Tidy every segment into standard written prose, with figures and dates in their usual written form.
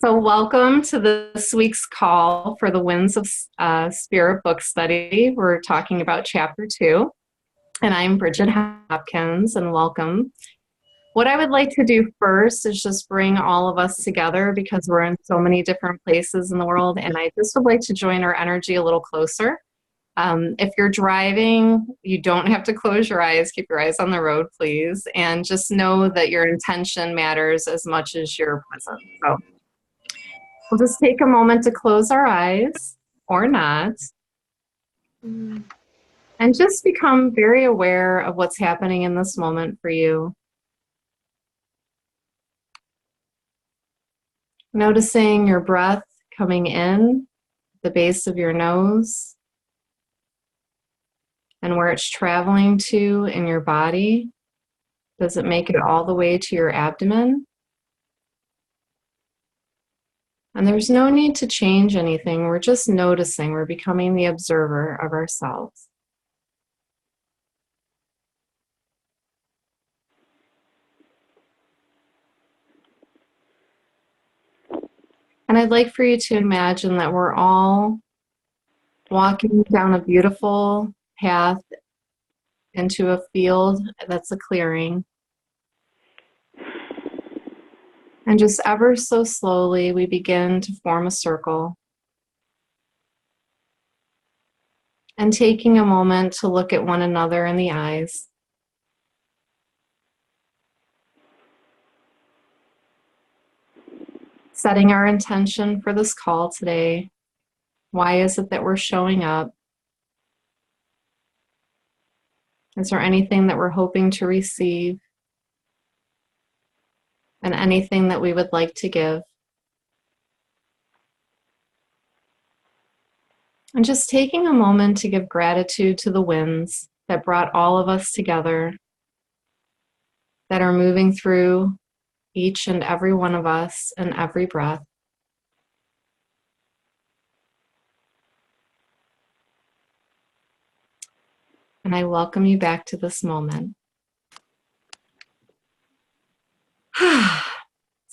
So welcome to this week's call for the Winds of Spirit book study. We're talking about chapter 2, and I'm Brigid Hopkins, and welcome. What I would like to do first is just bring all of us together because we're in so many different places in the world, and I just would like to join our energy a little closer. If you're driving, you don't have to close your eyes. Keep your eyes on the road, please, and just know that your intention matters as much as your presence. So we'll just take a moment to close our eyes, or not, and just become very aware of what's happening in this moment for you. Noticing your breath coming in the base of your nose and where it's traveling to in your body. Does it make it all the way to your abdomen? And there's no need to change anything. We're just noticing. We're becoming the observer of ourselves. And I'd like for you to imagine that we're all walking down a beautiful path into a field that's a clearing. And just ever so slowly, we begin to form a circle. And taking a moment to look at one another in the eyes. Setting our intention for this call today. Why is it that we're showing up? Is there anything that we're hoping to receive? And anything that we would like to give? And just taking a moment to give gratitude to the winds that brought all of us together, that are moving through each and every one of us and every breath. And I welcome you back to this moment.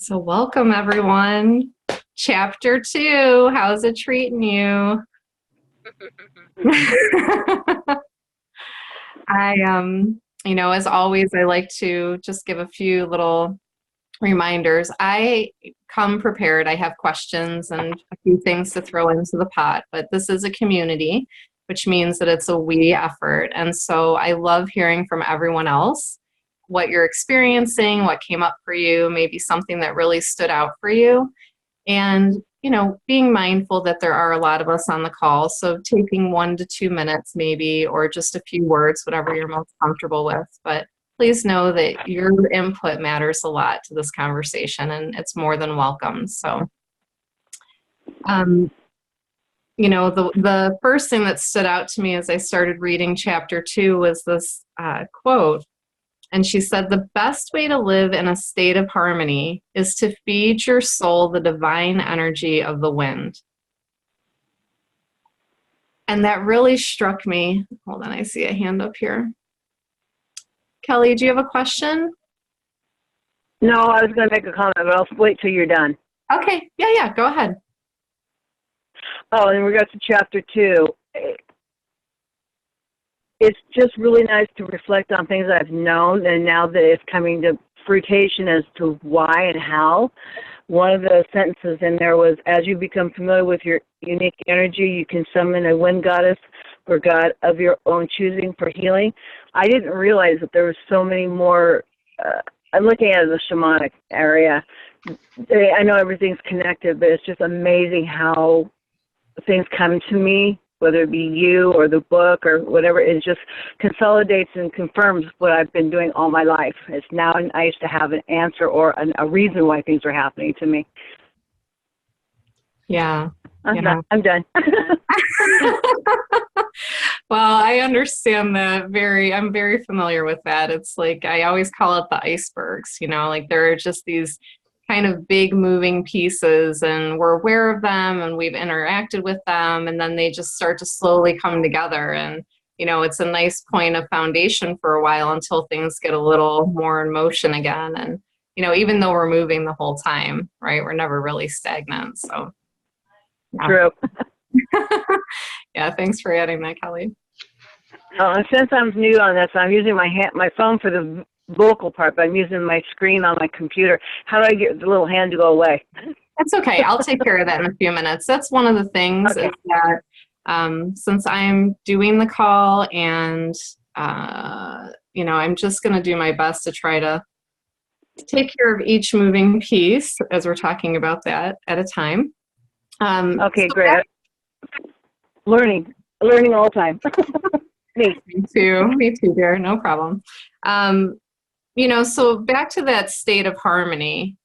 So welcome, everyone. Chapter 2, how's it treating you? As always, I like to just give a few little reminders. I come prepared. I have questions and a few things to throw into the pot, but this is a community, which means that it's a we effort. And so I love hearing from everyone else what you're experiencing, what came up for you, maybe something that really stood out for you. And, being mindful that there are a lot of us on the call. So taking 1 to 2 minutes maybe, or just a few words, whatever you're most comfortable with. But please know that your input matters a lot to this conversation, and it's more than welcome. So, the first thing that stood out to me as I started reading chapter 2 was this quote. And she said, "The best way to live in a state of harmony is to feed your soul the divine energy of the wind." And that really struck me. Hold on, I see a hand up here. Kelly, do you have a question? No, I was going to make a comment, but I'll wait till you're done. Okay, yeah, go ahead. Oh, in regards to chapter 2, it's just really nice to reflect on things I've known, and now that it's coming to fruition as to why and how. One of the sentences in there was, "As you become familiar with your unique energy, you can summon a wind goddess or god of your own choosing for healing." I didn't realize that there were so many more. I'm looking at the shamanic area. I know everything's connected, but it's just amazing how things come to me, whether it be you or the book or whatever. It just consolidates and confirms what I've been doing all my life. It's now nice to have an answer or a reason why things are happening to me. Yeah. I'm done. Well, I understand that I'm very familiar with that. It's like, I always call it the icebergs, like there are just these kind of big moving pieces, and we're aware of them and we've interacted with them, and then they just start to slowly come together. And it's a nice point of foundation for a while until things get a little more in motion again. And even though we're moving the whole time, right? We're never really stagnant. So, yeah. True. Yeah, thanks for adding that, Kelly. And since I'm new on this, I'm using my phone for the vocal part, but I'm using my screen on my computer. How do I get the little hand to go away? That's okay. I'll take care of that in a few minutes. That's one of the things is that since I'm doing the call and, I'm just going to do my best to try to take care of each moving piece as we're talking about that at a time. Okay, great. Learning all the time. Me too, dear. No problem. So back to that state of harmony.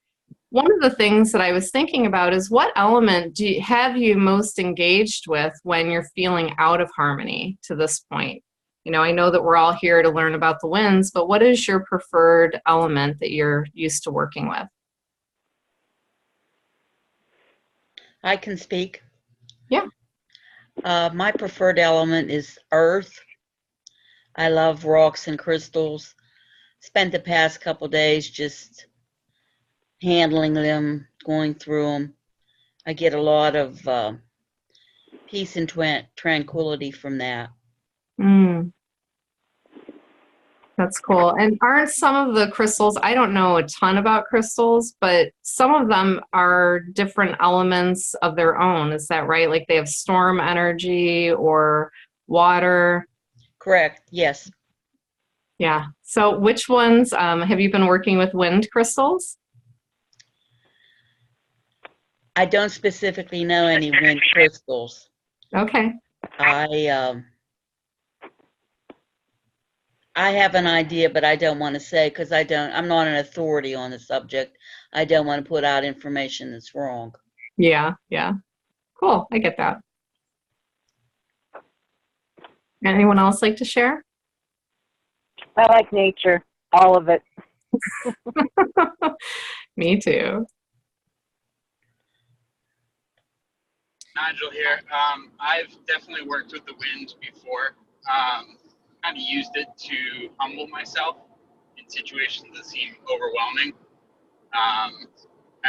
One of the things that I was thinking about is what element have you most engaged with when you're feeling out of harmony to this point? I know that we're all here to learn about the winds, but what is your preferred element that you're used to working with? I can speak. Yeah. My preferred element is earth. I love rocks and crystals. Spent the past couple days just handling them, going through them. I get a lot of peace and tranquility from that. That's cool. And aren't some of the crystals, I don't know a ton about crystals, but some of them are different elements of their own. Is that right? Like they have storm energy or water? Correct. Yes. Yeah. So which ones have you been working with wind crystals? I don't specifically know any wind crystals. Okay. I have an idea, but I don't want to say because I'm not an authority on the subject. I don't want to put out information that's wrong. Yeah. Cool. I get that. Anyone else like to share? I like nature, all of it. Me too. Nigel here. I've definitely worked with the wind before. Kind of used it to humble myself in situations that seem overwhelming. I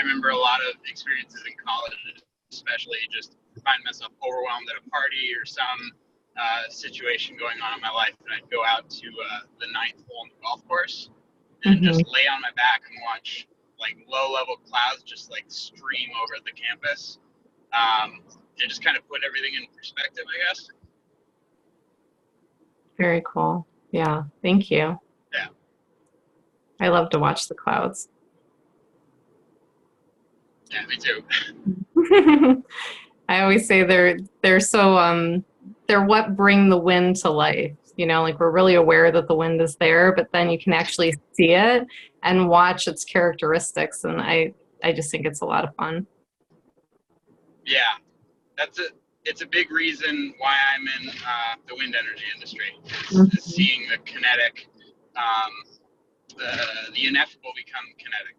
remember a lot of experiences in college, especially just find myself overwhelmed at a party or some situation going on in my life, and I'd go out to the ninth hole on the golf course and just lay on my back and watch like low-level clouds just like stream over the campus. And just kind of put everything in perspective, I guess. Very cool. Yeah. Thank you. Yeah. I love to watch the clouds. Yeah, me too. I always say they're so they're what bring the wind to life. Like we're really aware that the wind is there, but then you can actually see it and watch its characteristics. And I just think it's a lot of fun. Yeah, it's a big reason why I'm in the wind energy industry. Is seeing the kinetic, the ineffable become kinetic.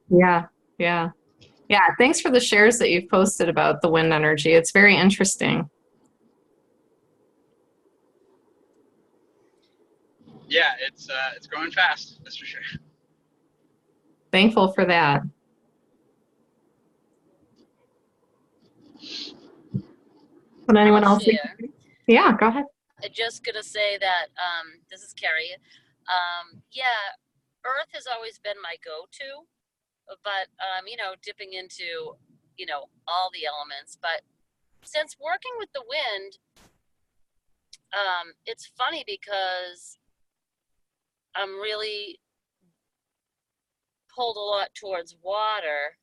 Yeah. Thanks for the shares that you've posted about the wind energy. It's very interesting. Yeah, it's growing fast. That's for sure. Thankful for that. Would anyone else? Yeah, go ahead. I'm just gonna say that this is Kerry. Earth has always been my go-to, but dipping into all the elements. But since working with the wind, it's funny because I'm really pulled a lot towards water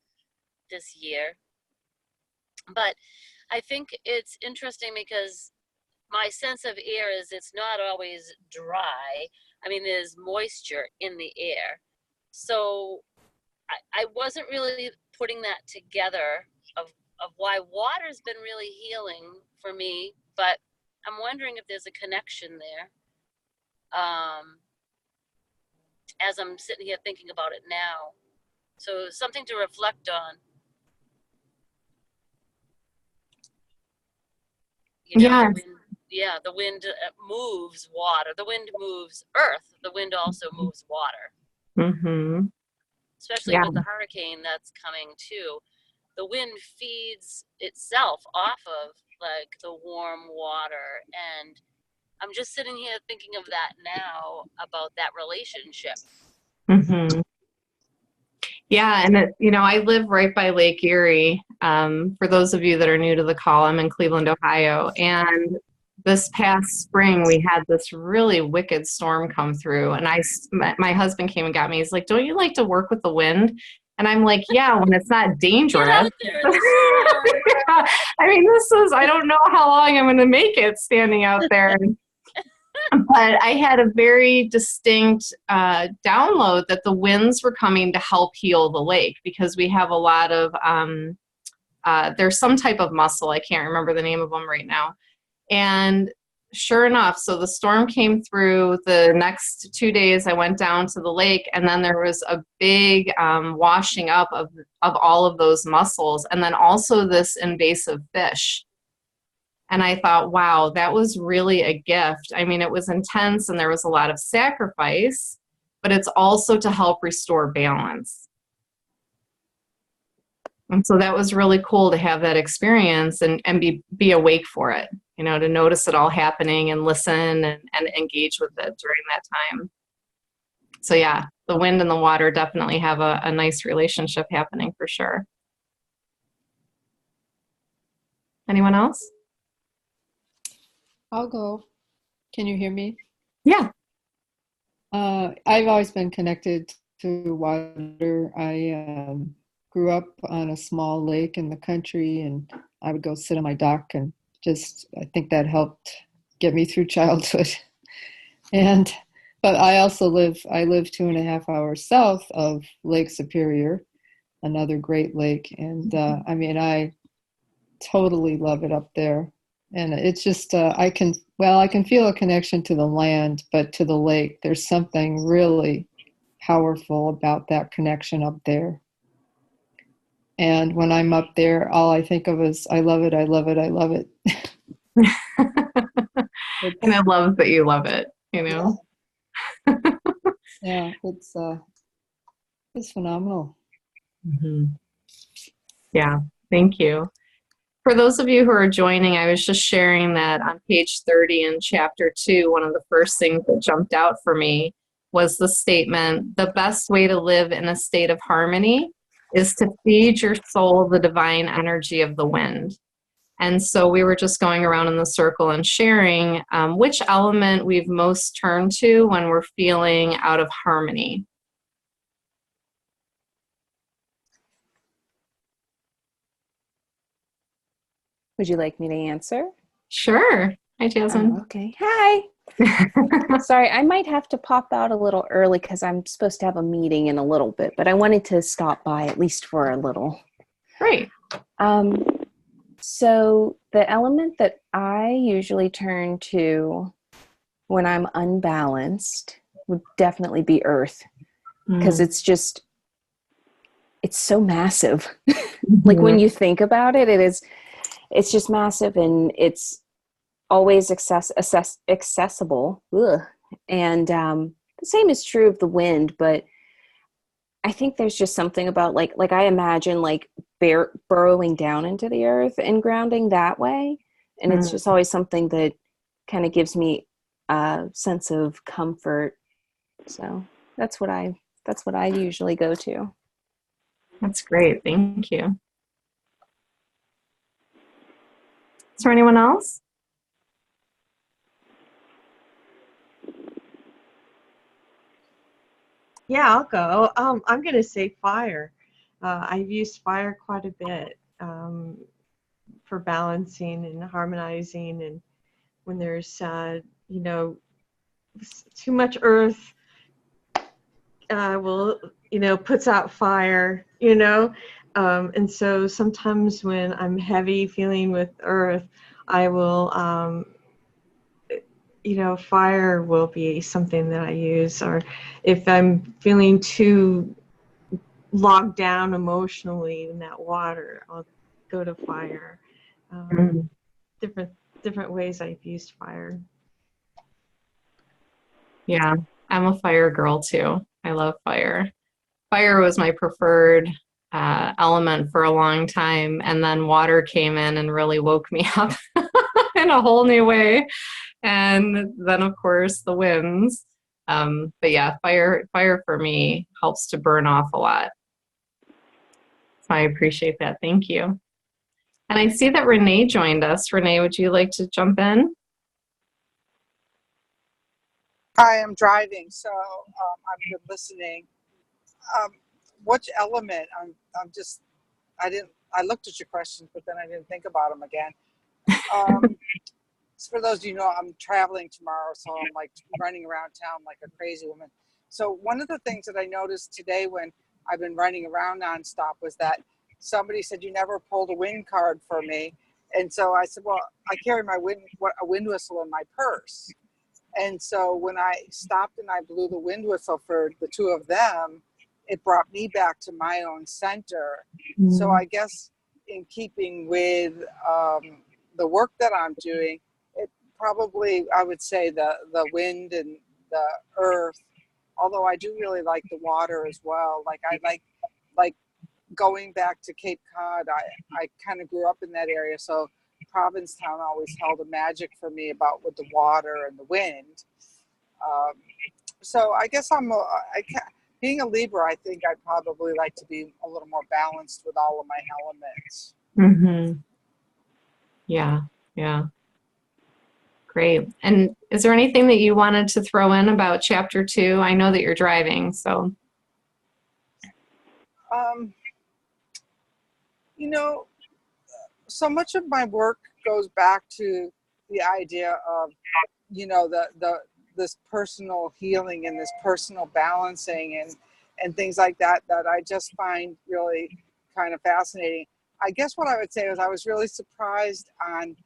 this year, but I think it's interesting because my sense of air is it's not always dry. I mean, there's moisture in the air. So I wasn't really putting that together of why water's been really healing for me, but I'm wondering if there's a connection there. As I'm sitting here thinking about it now. So something to reflect on. The wind moves water. The wind moves earth. The wind also moves water. especially Yeah. with the hurricane that's coming too. The wind feeds itself off of like the warm water, and I'm just sitting here thinking of that now about that relationship. Hmm. Yeah, and I live right by Lake Erie. For those of you that are new to the call, I'm in Cleveland, Ohio, and this past spring we had this really wicked storm come through, and my husband came and got me. He's like, "Don't you like to work with the wind?" And I'm like, "Yeah, when it's not Get dangerous." out there in the storm. Yeah. I mean, I don't know how long I'm going to make it standing out there. But I had a very distinct download that the winds were coming to help heal the lake, because we have a lot of, there's some type of mussel. I can't remember the name of them right now. And sure enough, so the storm came through. The next 2 days I went down to the lake, and then there was a big washing up of all of those mussels, and then also this invasive fish. And I thought, wow, that was really a gift. I mean, it was intense and there was a lot of sacrifice, but it's also to help restore balance. And so that was really cool to have that experience and be awake for it, to notice it all happening and listen and engage with it during that time. So yeah, the wind and the water definitely have a nice relationship happening for sure. Anyone else? I'll go. Can you hear me? Yeah. I've always been connected to water. I grew up on a small lake in the country, and I would go sit on my dock, and I think that helped get me through childhood. But I live 2.5 hours south of Lake Superior, another great lake. And I totally love it up there. And it's just, I can feel a connection to the land, but to the lake, there's something really powerful about that connection up there. And when I'm up there, all I think of is, I love it, I love it, I love it. And I love that you love it, Yeah, yeah, it's phenomenal. Mm-hmm. Yeah, thank you. For those of you who are joining, I was just sharing that on page 30 in chapter 2, one of the first things that jumped out for me was the statement, the best way to live in a state of harmony is to feed your soul the divine energy of the wind. And so we were just going around in the circle and sharing which element we've most turned to when we're feeling out of harmony. Would you like me to answer? Sure. Hi, Jasmine. Oh, okay. Hi. Sorry, I might have to pop out a little early because I'm supposed to have a meeting in a little bit, but I wanted to stop by at least for a little. Great. So the element that I usually turn to when I'm unbalanced would definitely be earth, because it's so massive. Like when you think about it, it's just massive, and it's always accessible. Ugh. And the same is true of the wind, but I think there's just something about like I imagine like burrowing down into the earth and grounding that way. And it's just always something that kind of gives me a sense of comfort. So that's what I usually go to. That's great. Thank you. Is there anyone else? Yeah, I'll go. I'm going to say fire. I've used fire quite a bit for balancing and harmonizing, and when there's too much earth puts out fire, and so sometimes when I'm heavy feeling with earth, I will fire will be something that I use. Or if I'm feeling too locked down emotionally in that water, I'll go to fire. Different ways I've used fire. Yeah, I'm a fire girl too. I love fire. fire was my preferred element for a long time, and then water came in and really woke me up in a whole new way. And then, of course, the winds. But yeah, fire for me helps to burn off a lot. So I appreciate that. Thank you. And I see that Renee joined us. Renee, would you like to jump in? Hi, I'm driving, so I've been listening. Which element? I looked at your questions, but then I didn't think about them again. So for those of you who know, I'm traveling tomorrow, so I'm like running around town like a crazy woman. So one of the things that I noticed today when I've been running around nonstop was that somebody said, "You never pulled a wind card for me." And so I said, "Well, I carry a wind whistle in my purse." And so when I stopped and I blew the wind whistle for the two of them, it brought me back to my own center. Mm. So I guess in keeping with the work that I'm doing, it probably, I would say the wind and the earth, although I do really like the water as well. Like I like going back to Cape Cod, I kind of grew up in that area. So Provincetown always held a magic for me about with the water and the wind. So I guess being a Libra, I think I'd probably like to be a little more balanced with all of my elements. Mm-hmm. Yeah. Great. And is there anything that you wanted to throw in about chapter 2? I know that you're driving, so. So much of my work goes back to the idea of, this personal healing and this personal balancing and things like that I just find really kind of fascinating. I guess what I would say is I was really surprised on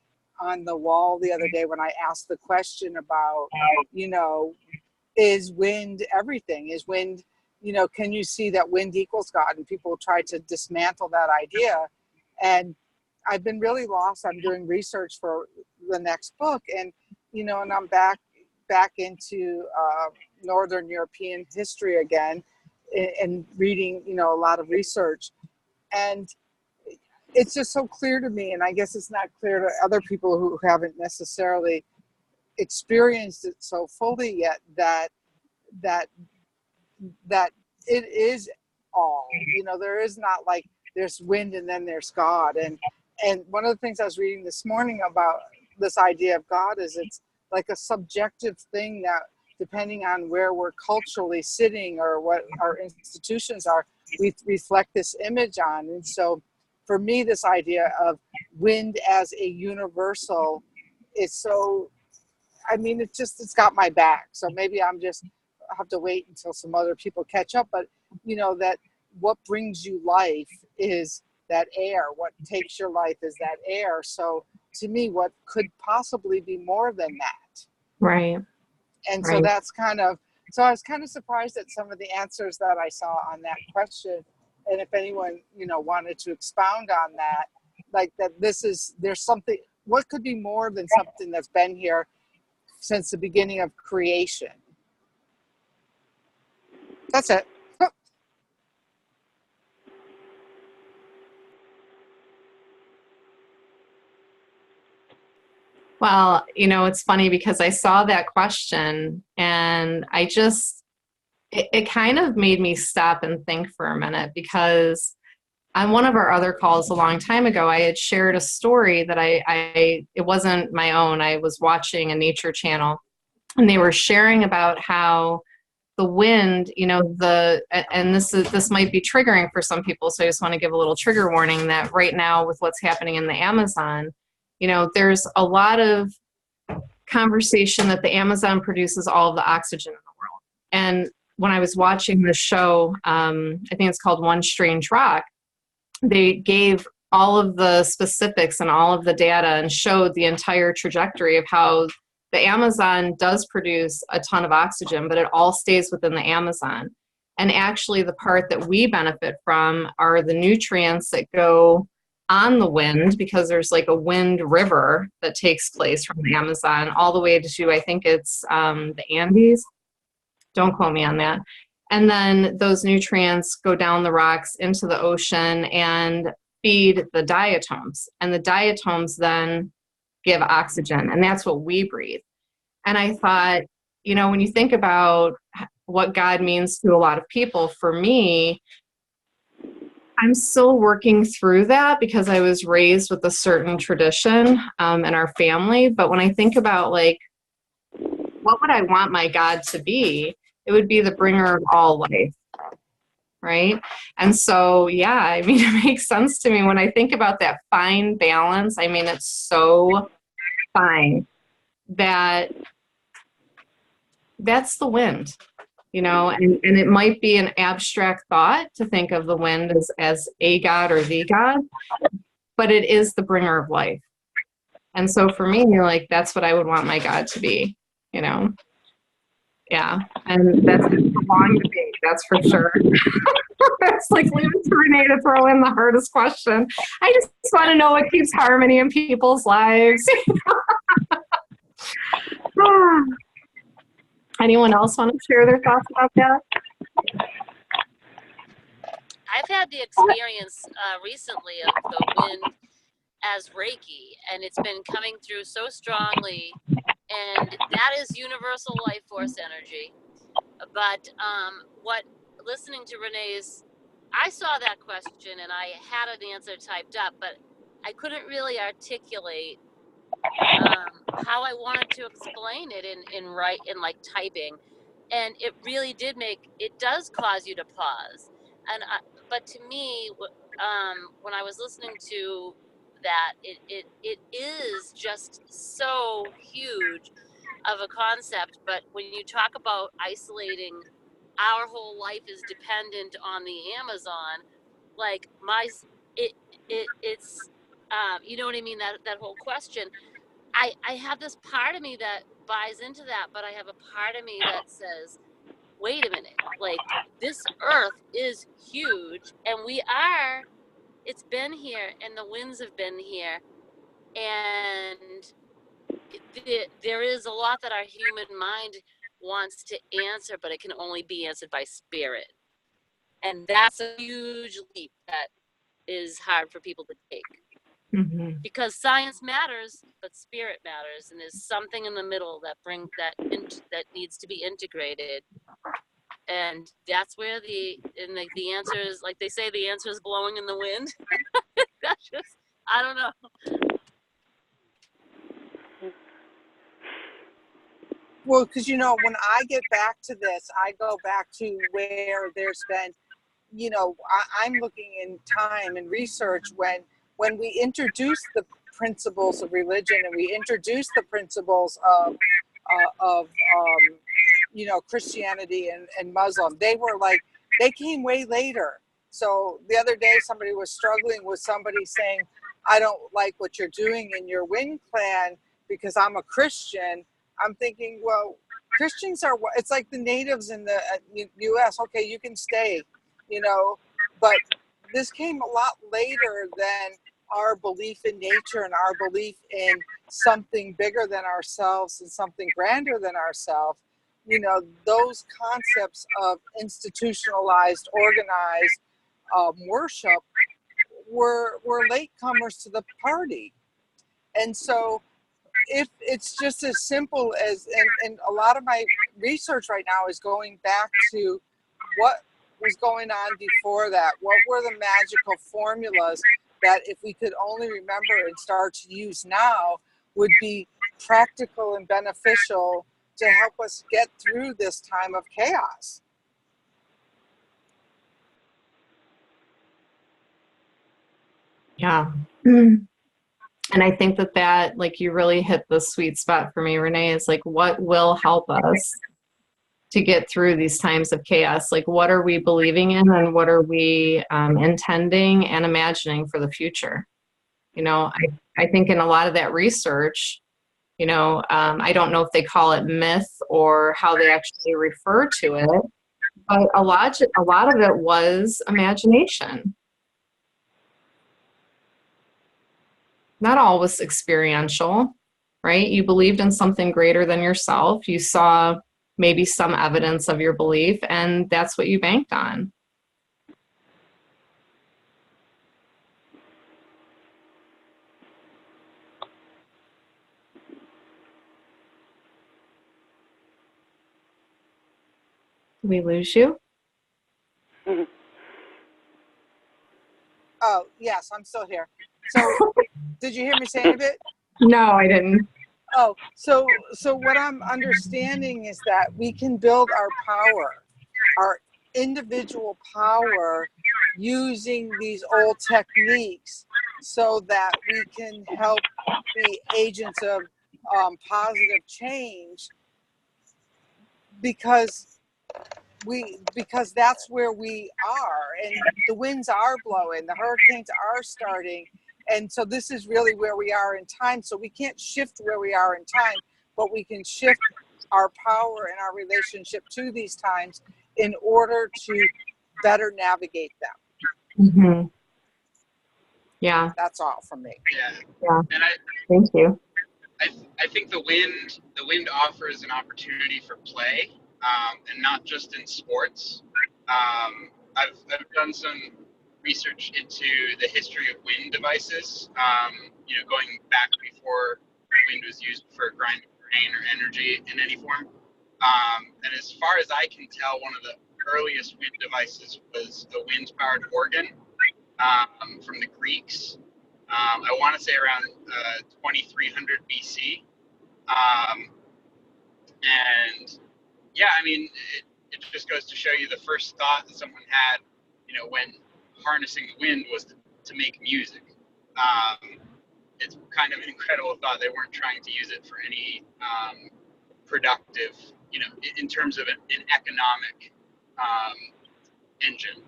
the wall the other day when I asked the question about, is wind everything? Is wind, can you see that wind equals God? And people try to dismantle that idea. And I've been really lost. I'm doing research for the next book, and and I'm back into Northern European history again, and reading a lot of research, and it's just so clear to me. And I guess it's not clear to other people who haven't necessarily experienced it so fully yet that it is all. There is not like there's wind and then there's God. And one of the things I was reading this morning about this idea of God is it's like a subjective thing that depending on where we're culturally sitting or what our institutions are, we reflect this image on. And so for me, this idea of wind as a universal is so, it's got my back. So maybe I have to wait until some other people catch up, but that what brings you life is that air. What takes your life is that air. So to me, what could possibly be more than that? Right. And so that's so I was kind of surprised at some of the answers that I saw on that question. And if anyone, wanted to expound on that, like that there's something, what could be more than something that's been here since the beginning of creation? That's it. Well, it's funny because I saw that question and it kind of made me stop and think for a minute, because on one of our other calls a long time ago, I had shared a story that it wasn't my own. I was watching a nature channel and they were sharing about how the wind, and this might be triggering for some people. So I just want to give a little trigger warning that right now with what's happening in the Amazon, there's a lot of conversation that the Amazon produces all of the oxygen in the world. And when I was watching this show, I think it's called One Strange Rock, they gave all of the specifics and all of the data and showed the entire trajectory of how the Amazon does produce a ton of oxygen, but it all stays within the Amazon. And actually the part that we benefit from are the nutrients that go on the wind, because there's like a wind river that takes place from the Amazon all the way to, I think it's the Andes. Don't quote me on that. And then those nutrients go down the rocks into the ocean and feed the diatoms. And the diatoms then give oxygen, and that's what we breathe. And I thought, when you think about what God means to a lot of people, for me, I'm still working through that because I was raised with a certain tradition in our family. But when I think about, like, what would I want my God to be? It would be the bringer of all life, right? And so, yeah, I mean, it makes sense to me when I think about that fine balance. I mean, it's so fine that that's the wind. And it might be an abstract thought to think of the wind as a God or the God, but it is the bringer of life. And so for me, like, that's what I would want my God to be, Yeah. And that's a long debate, that's for sure. It's like, leave it to Renee to throw in the hardest question. I just want to know what keeps harmony in people's lives. Anyone else want to share their thoughts about that? I've had the experience recently of the wind as Reiki, and it's been coming through so strongly, and that is universal life force energy. But listening to Renee's, I saw that question and I had an answer typed up, but I couldn't really articulate how I wanted to explain it in like typing, and it really does cause you to pause. And but to me, when I was listening to that, it is just so huge of a concept. But when you talk about isolating, our whole life is dependent on the Amazon, like it's you know what I mean, that whole question. I have this part of me that buys into that, but I have a part of me that says, wait a minute, like, this earth is huge, and it's been here, and the winds have been here, and there is a lot that our human mind wants to answer, but it can only be answered by spirit. And that's a huge leap that is hard for people to take. Mm-hmm. Because science matters, but spirit matters, and there's something in the middle that needs to be integrated. And that's where the answer is, like they say, the answer is blowing in the wind. That's just, I don't know. Well, because when I get back to this, I go back to where there's been, I'm looking in time and research when we introduce the principles of religion and we introduce the principles of Christianity and Muslim, they came way later. So the other day, somebody was struggling with somebody saying, I don't like what you're doing in your wind clan because I'm a Christian. I'm thinking, well, Christians it's like the natives in the U.S. Okay, you can stay, but this came a lot later than our belief in nature and our belief in something bigger than ourselves and something grander than ourselves. Those concepts of institutionalized, organized worship were latecomers to the party. And so if it's just as simple as, and a lot of my research right now is going back to what was going on before that. What were the magical formulas that, if we could only remember and start to use now, would be practical and beneficial to help us get through this time of chaos? Yeah. And I think that, like, you really hit the sweet spot for me, Renee, is like, what will help us to get through these times of chaos? Like, what are we believing in, and what are we intending and imagining for the future? I think in a lot of that research, I don't know if they call it myth or how they actually refer to it, but a lot of it was imagination. Not all was experiential, right? You believed in something greater than yourself. You saw maybe some evidence of your belief, and that's what you banked on. Did we lose you? Oh, yes, I'm still here. So, did you hear me say any bit? No, I didn't. Oh, so what I'm understanding is that we can build our power, our individual power, using these old techniques so that we can help be agents of positive change, because that's where we are, and the winds are blowing, the hurricanes are starting, and so this is really where we are in time. So we can't shift where we are in time, but we can shift our power and our relationship to these times in order to better navigate them. Mm-hmm. Yeah. That's all from me. Yeah. And Thank you. I think the wind offers an opportunity for play, and not just in sports. I've done some research into the history of wind devices, going back before wind was used for grinding grain or energy in any form. And as far as I can tell, one of the earliest wind devices was a wind-powered organ from the Greeks. I want to say around 2300 BC. And yeah, I mean, it just goes to show you the first thought that someone had, when harnessing the wind was to make music. It's kind of an incredible thought. They weren't trying to use it for any productive, in terms of an economic engine.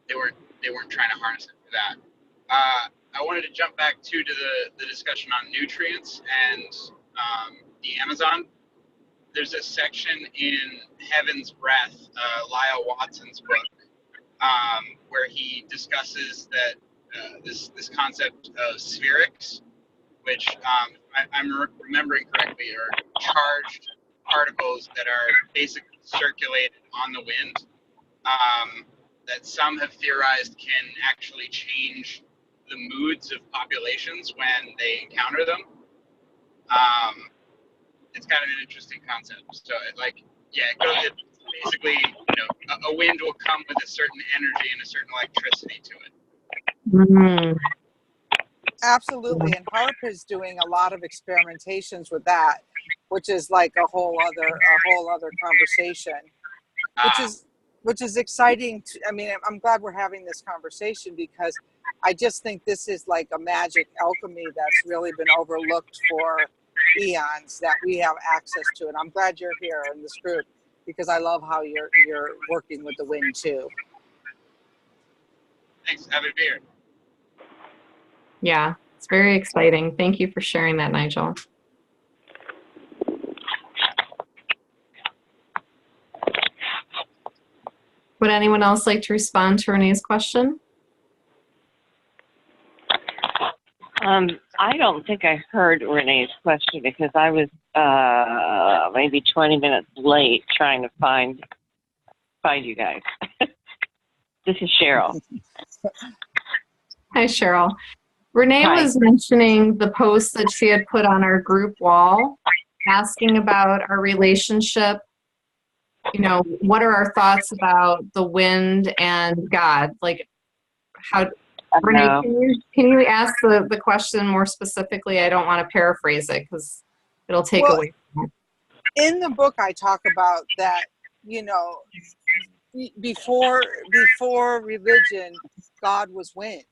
They weren't trying to harness it for that. I wanted to jump back to the discussion on nutrients and the Amazon. There's a section in Heaven's Breath, Lyle Watson's book, where he discusses that this concept of spherics, which I'm remembering correctly, are charged particles that are basically circulated on the wind, that some have theorized can actually change the moods of populations when they encounter them. It's kind of an interesting concept. So it's basically, a wind will come with a certain energy and a certain electricity to it. Mm-hmm. Absolutely, and Harp is doing a lot of experimentations with that, which is like a whole other conversation, which is exciting. I'm glad we're having this conversation, because I just think this is like a magic alchemy that's really been overlooked for eons, that we have access to. And I'm glad you're here in this group, because I love how you're working with the wind too. Thanks. Have a beer. Yeah, it's very exciting. Thank you for sharing that, Nigel. Would anyone else like to respond to Renee's question? I don't think I heard Renee's question, because I was maybe 20 minutes late trying to find you guys. This is Cheryl. Hi, Cheryl. Renee Hi. was mentioning the post that she had put on our group wall, asking about our relationship. What are our thoughts about the wind and God? Like, how? Renee, can you ask the question more specifically? I don't want to paraphrase it, because it'll take away from it. In the book, I talk about that, before religion, God was wind.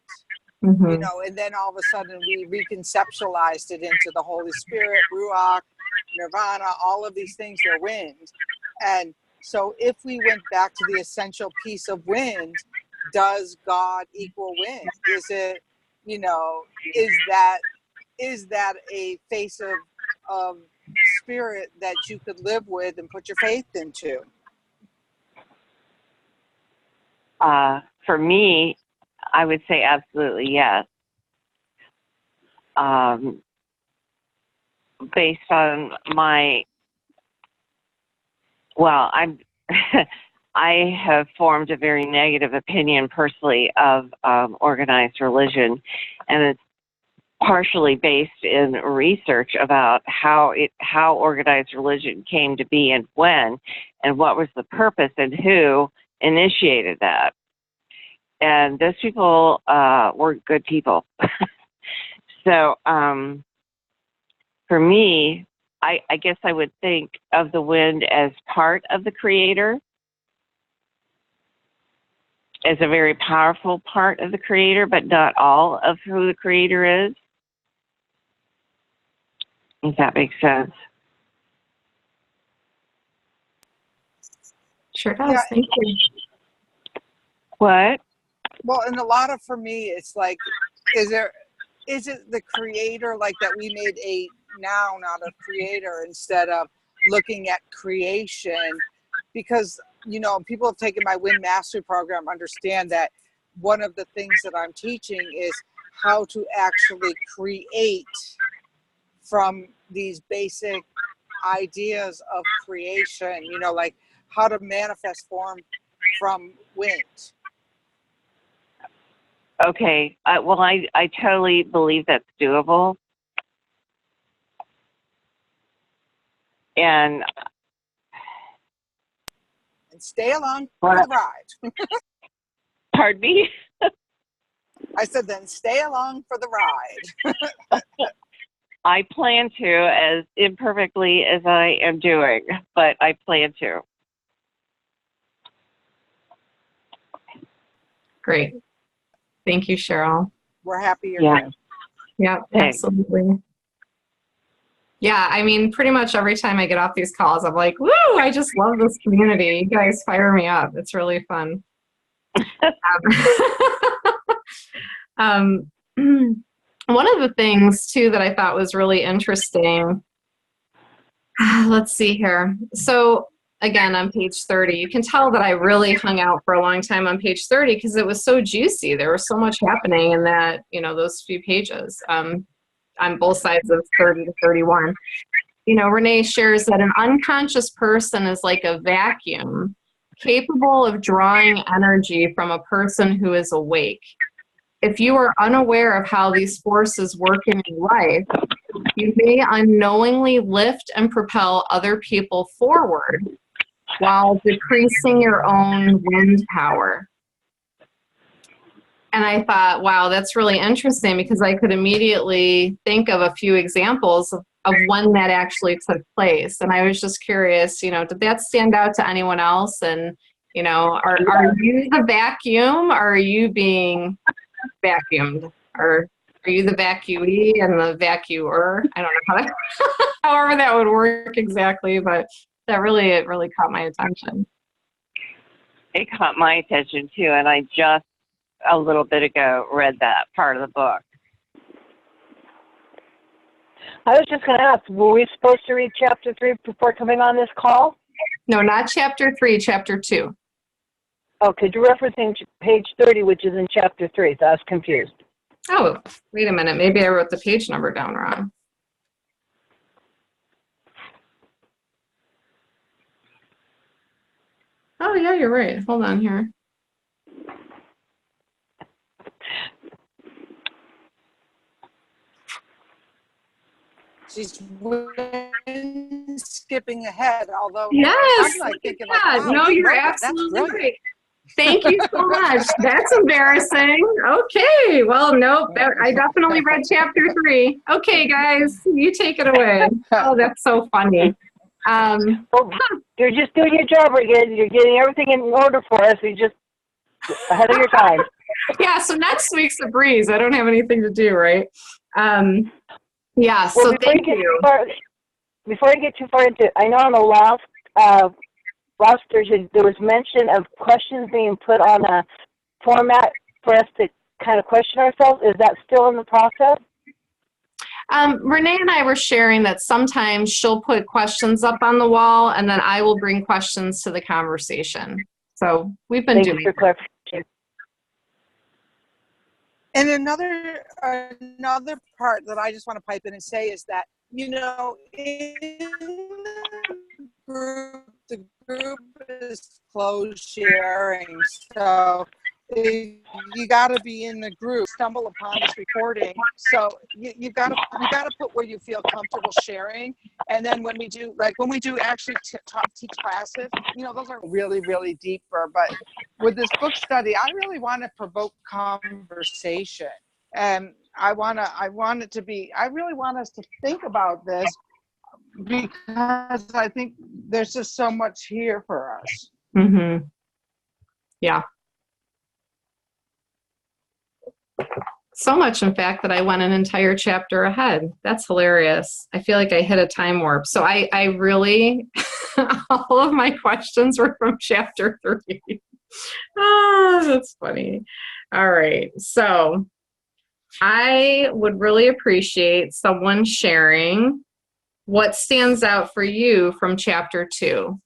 Mm-hmm. And then all of a sudden we reconceptualized it into the Holy Spirit, Ruach, Nirvana, all of these things are wind. And so if we went back to the essential piece of wind, does God equal wind? Is it, is that a face of spirit that you could live with and put your faith into? For me, I would say absolutely yes. Based on my well, I'm I have formed a very negative opinion personally of organized religion, and it's partially based in research about how organized religion came to be and when, and what was the purpose and who initiated that. And those people weren't good people. So for me, I guess I would think of the wind as part of the creator, as a very powerful part of the creator, but not all of who the creator is. If that makes sense. Sure does. Yeah. Thank you. What? Well, and a lot of, for me, it's like, is it the creator, like that we made a noun out of creator instead of looking at creation? Because, you know, people have taken my Wind Mastery program, understand that one of the things that I'm teaching is how to actually create from these basic ideas of creation, you know, like how to manifest form from wind. Okay. Well, I totally believe that's doable. And Stay along for the ride. pardon me? I said, then stay along for the ride. I plan to, as imperfectly as I am doing, but I plan to. Great. Thank you, Cheryl. We're happy you're Yeah. here. Yeah, Thanks. absolutely. Yeah, I mean, pretty much every time I get off these calls, I'm like, woo, I just love this community. You guys fire me up. It's really fun. One of the things, too, that I thought was really interesting, let's see here. So, again, on page 30, you can tell that I really hung out for a long time on page 30 because it was so juicy. There was so much happening in that, you know, those few pages on both sides of 30 to 31. You know, Renee shares that an unconscious person is like a vacuum capable of drawing energy from a person who is awake. If you are unaware of how these forces work in your life, you may unknowingly lift and propel other people forward while decreasing your own wind power. And I thought, wow, that's really interesting because I could immediately think of a few examples of when that actually took place. And I was just curious, you know, did that stand out to anyone else? And, you know, are you the vacuum or are you being vacuumed? Or are you the vacuee and the vacuer? I don't know how that, however that would work exactly, but it really caught my attention. It caught my attention too, and I just a little bit ago read that part of the book. I was just going to ask, were we supposed to read chapter 3 before coming on this call? No, not chapter 3, chapter 2. Oh, because you're referencing page 30, which is in chapter 3, so I was confused. Oh, wait a minute. Maybe I wrote the page number down wrong. Oh, yeah, you're right. Hold on here. She's skipping ahead, although Yes, I'm like thinking yeah. like, wow, No, you you're wrote that. That's absolutely brilliant. right. Thank you so much. That's embarrassing. Okay, well, nope. I definitely read chapter 3. Okay, guys, you take it away. Oh, that's so funny. Well, you're just doing your job, Brigid. You're getting everything in order for us. You're just ahead of your time. Yeah, so next week's a breeze. I don't have anything to do, right? Yeah, so Well, thank you. Before I get too far into it, I know on the last version there was mention of questions being put on a format for us to kind of question ourselves. Is that still in the process? Renee and I were sharing that sometimes she'll put questions up on the wall and then I will bring questions to the conversation. So we've been doing that. And another part that I just want to pipe in and say is that, you know, in the group the group is closed sharing, so you got to be in the group. Stumble upon this recording, so you got to put where you feel comfortable sharing. And then when we do actually teach classes, those are really, really deeper. But with this book study, I really want to provoke conversation, and I really want us to think about this, because I think there's just so much here for us. Mm-hmm. Yeah. So much, in fact, that I went an entire chapter ahead. That's hilarious. I feel like I hit a time warp. So I really, all of my questions were from chapter 3. That's funny. All right. So I would really appreciate someone sharing what stands out for you from chapter 2.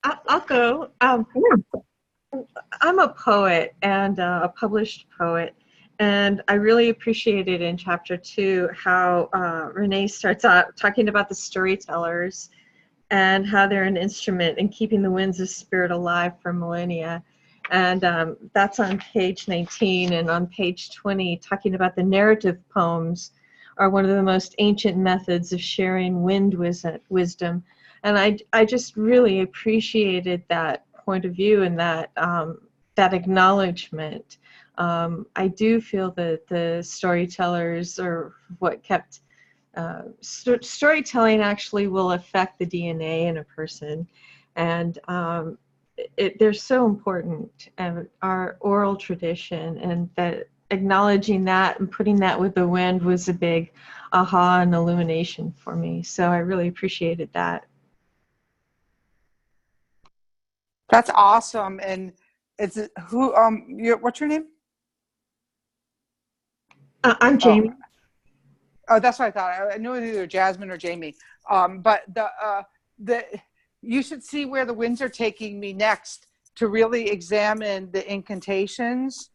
I'll go. I'm a poet and a published poet, and I really appreciated in chapter 2 how Renee starts out talking about the storytellers and how they're an instrument in keeping the winds of spirit alive for millennia. And that's on page 19, and on page 20, talking about the narrative poems are one of the most ancient methods of sharing wind wisdom. And I just really appreciated that point of view and that that acknowledgement. I do feel that the storytellers are what kept storytelling actually will affect the DNA in a person, and they're so important. Our oral tradition, and that acknowledging that and putting that with the wind was a big aha and illumination for me. So I really appreciated that. That's awesome. And it's what's your name? I'm Jamie. Oh, that's what I thought. I knew it was either Jasmine or Jamie. But you should see where the winds are taking me next to really examine the incantations.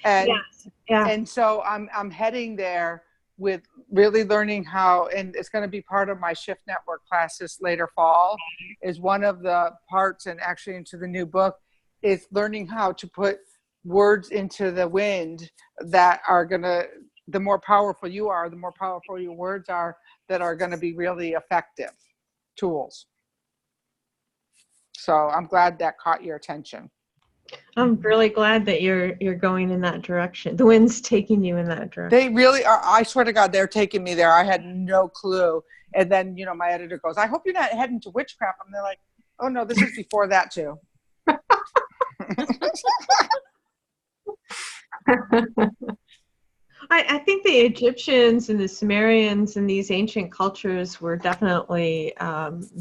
And Yes. Yeah. And so I'm heading there with really learning how, and it's going to be part of my Shift Network classes later fall, is one of the parts, and actually into the new book, is learning how to put words into the wind that are going to, the more powerful you are, the more powerful your words are, that are going to be really effective tools. So I'm glad that caught your attention. I'm really glad that you're going in that direction. The wind's taking you in that direction. They really are. I swear to God, they're taking me there. I had no clue. And then, my editor goes, I hope you're not heading to witchcraft. And they're like, oh no, this is before that too. I think the Egyptians and the Sumerians and these ancient cultures were definitely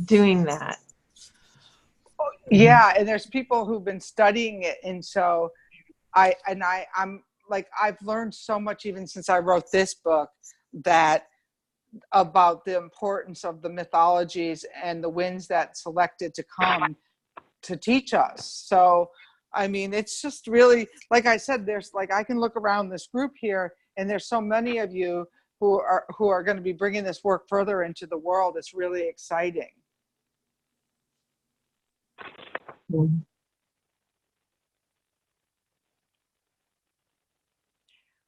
doing that. Yeah, and there's people who've been studying it, and so I'm like, I've learned so much even since I wrote this book, that about the importance of the mythologies and the winds that selected to come to teach us. So I mean, it's just really, like I said, there's like, I can look around this group here, and there's so many of you who are going to be bringing this work further into the world. It's really exciting.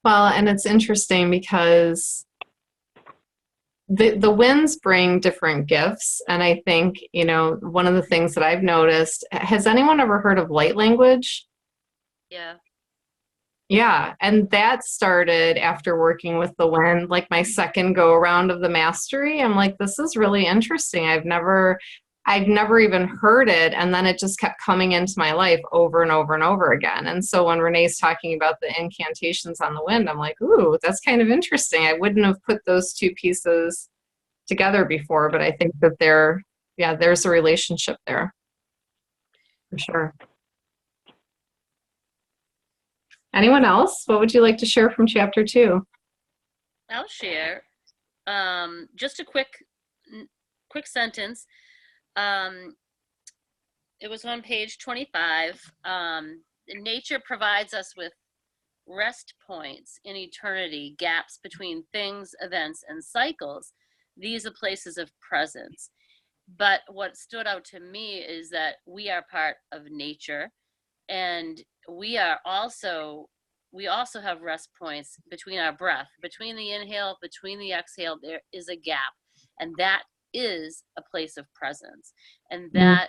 Well, and it's interesting because the winds bring different gifts. And I think, one of the things that I've noticed, has anyone ever heard of light language? Yeah. Yeah. And that started after working with the wind, like my second go around of the mastery. I'm like, this is really interesting. I've never even heard it. And then it just kept coming into my life over and over and over again. And so when Renee's talking about the incantations on the wind, I'm like, ooh, that's kind of interesting. I wouldn't have put those two pieces together before, but I think that there's a relationship there for sure. Anyone else? What would you like to share from chapter 2? I'll share. Just a quick sentence. It was on page 25. Nature provides us with rest points in eternity, gaps between things, events, and cycles. These are places of presence. But what stood out to me is that we are part of nature, and we also have rest points between our breath, between the inhale, between the exhale. There is a gap, and that is a place of presence, and that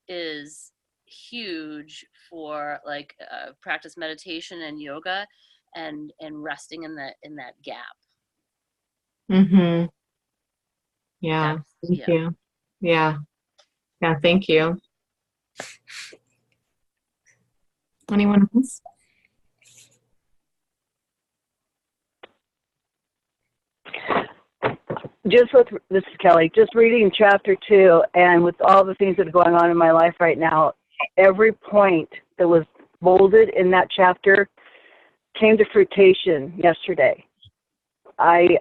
is huge for like practice meditation and yoga, and resting in that gap. Mm-hmm. Yeah. Thank Yeah. you. Yeah. Yeah. Thank you. Anyone else? This is Kelly. Just reading chapter 2, and with all the things that are going on in my life right now, every point that was bolded in that chapter came to fruition yesterday. I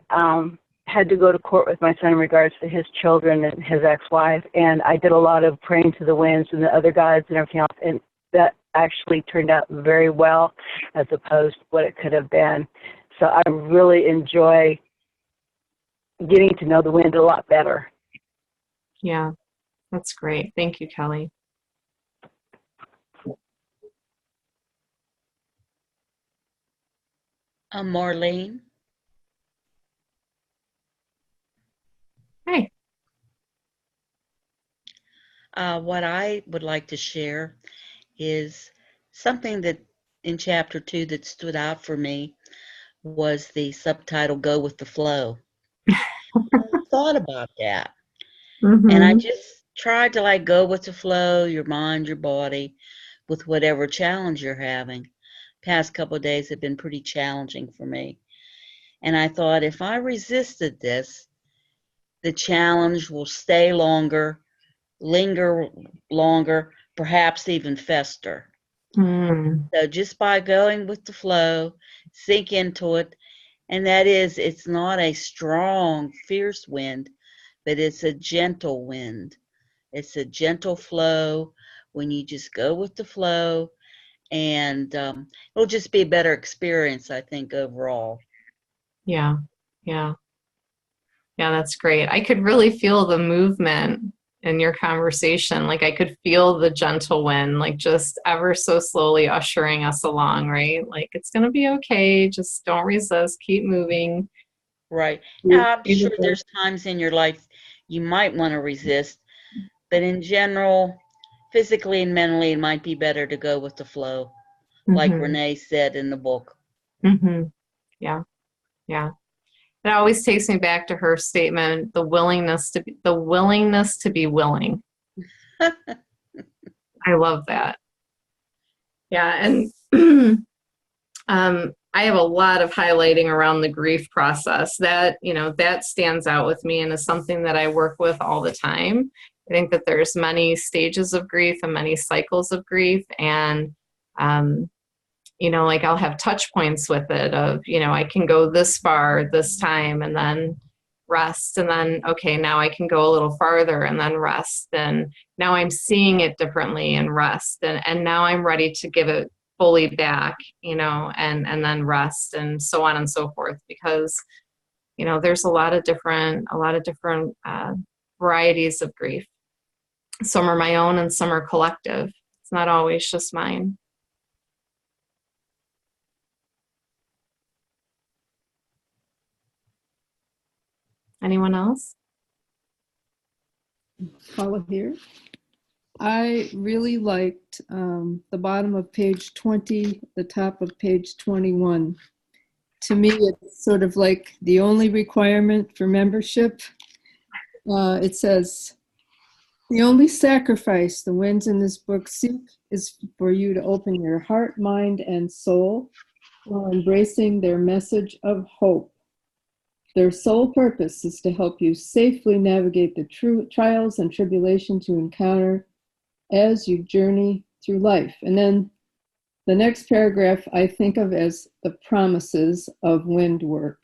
had to go to court with my son in regards to his children and his ex-wife, and I did a lot of praying to the winds and the other gods and everything else, and that actually turned out very well as opposed to what it could have been. So I really enjoy getting to know the wind a lot better. Yeah, that's great. Thank you, Kelly. Marlene. Hey. What I would like to share is something that in chapter 2 that stood out for me was the subtitle "Go with the Flow." I thought about that, and I just tried to like go with the flow, your mind, your body, with whatever challenge you're having. Past couple of days have been pretty challenging for me, and I thought if I resisted this, the challenge will stay longer, linger longer, perhaps even fester. So just by going with the flow, sink into it, and that is, it's not a strong, fierce wind, but it's a gentle wind. It's a gentle flow when you just go with the flow, and it'll just be a better experience, I think, overall. Yeah, yeah. Yeah, that's great. I could really feel the movement in your conversation. Like I could feel the gentle wind, like just ever so slowly ushering us along, right? Like it's going to be okay. Just don't resist. Keep moving. Right. Now, I'm sure there's times in your life you might want to resist, but in general, physically and mentally, it might be better to go with the flow, like Renee said in the book. Yeah, yeah. It always takes me back to her statement: the willingness to be willing. I love that. Yeah, and I have a lot of highlighting around the grief process. That, that stands out with me and is something that I work with all the time. I think that there's many stages of grief and many cycles of grief, and like I'll have touch points with it of, I can go this far this time and then rest, and then, okay, now I can go a little farther and then rest, and now I'm seeing it differently and rest, and now I'm ready to give it fully back, and then rest, and so on and so forth, because, there's a lot of different varieties of grief. Some are my own and some are collective. It's not always just mine. Anyone else? Paula here. I really liked the bottom of page 20, the top of page 21. To me, it's sort of like the only requirement for membership. It says, the only sacrifice the winds in this book seek is for you to open your heart, mind, and soul while embracing their message of hope. Their sole purpose is to help you safely navigate the trials and tribulations you encounter as you journey through life. And then the next paragraph I think of as the promises of wind work.